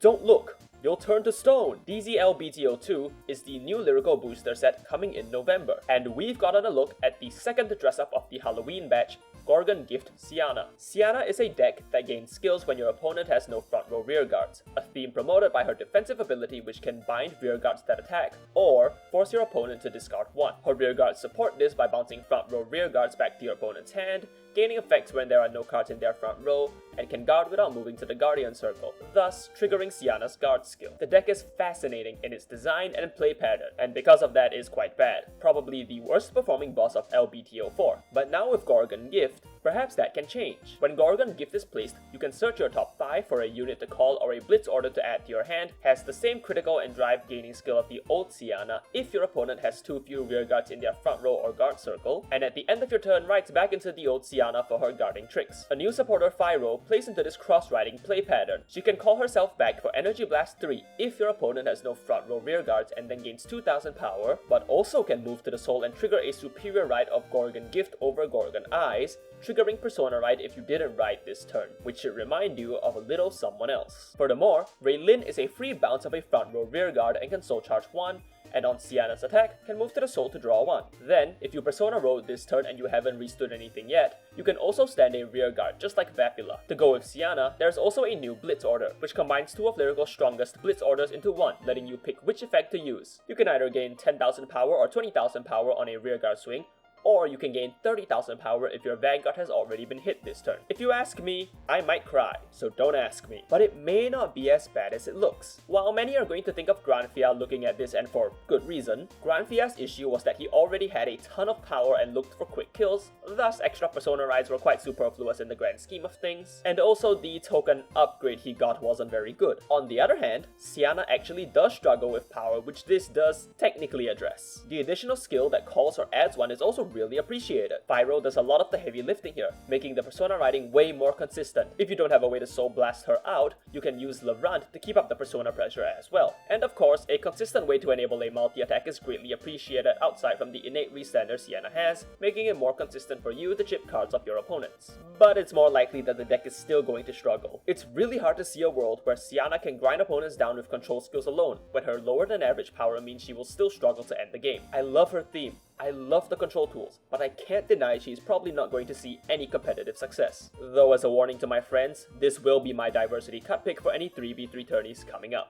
Don't look! You'll turn to stone! DZLBT02 is the new lyrical booster set coming in November, and we've gotten a look at the second dress-up of the Halloween batch, Gorgon Gift Siana. Siana is a deck that gains skills when your opponent has no front row rear guards, a theme promoted by her defensive ability which can bind rear guards that attack, or force your opponent to discard one. Her rear guards support this by bouncing front row rear guards back to your opponent's hand, gaining effects when there are no cards in their front row, and can guard without moving to the Guardian Circle, thus triggering Siana's guard skill. The deck is fascinating in its design and play pattern, and because of that is quite bad, probably the worst performing boss of LBT04. But now with Gorgon Gift, perhaps that can change. When Gorgon Gift is placed, you can search your top 5 for a unit to call or a blitz order to add to your hand, has the same critical and drive gaining skill of the old Siana if your opponent has too few rear guards in their front row or guard circle, and at the end of your turn writes back into the old Siana for her guarding tricks. A new supporter Fyro plays into this cross-riding play pattern. She can call herself back for Energy Blast 3 if your opponent has no front row rear guards and then gains 2000 power, but also can move to the soul and trigger a superior ride of Gorgon Gift over Gorgon Eyes, triggering Persona Ride if you didn't ride this turn, which should remind you of a little someone else. Furthermore, Raylin is a free bounce of a front row rear guard and can soul charge 1, and on Siana's attack, can move to the soul to draw 1. Then, if you Persona Road this turn and you haven't restood anything yet, you can also stand a rear guard, just like Vapula. To go with Siana, there's also a new Blitz order, which combines 2 of Lyrical's strongest Blitz orders into 1, letting you pick which effect to use. You can either gain 10,000 power or 20,000 power on a rear guard swing, or you can gain 30,000 power if your Vanguard has already been hit this turn. If you ask me, I might cry, so don't ask me. But it may not be as bad as it looks. While many are going to think of Granfia looking at this, and for good reason, Granfia's issue was that he already had a ton of power and looked for quick kills, thus extra Persona Rides were quite superfluous in the grand scheme of things, and also the token upgrade he got wasn't very good. On the other hand, Siana actually does struggle with power, which this does technically address. The additional skill that calls or adds one is also really appreciated. Fyro does a lot of the heavy lifting here, making the Persona riding way more consistent. If you don't have a way to soul blast her out, you can use Lavrant to keep up the Persona pressure as well. And of course, a consistent way to enable a multi-attack is greatly appreciated outside from the innate restander Siana has, making it more consistent for you to chip cards of your opponents. But it's more likely that the deck is still going to struggle. It's really hard to see a world where Siana can grind opponents down with control skills alone, when her lower than average power means she will still struggle to end the game. I love her theme. I love the control tools, but I can't deny she's probably not going to see any competitive success. Though as a warning to my friends, this will be my diversity cut pick for any 3v3 tourneys coming up.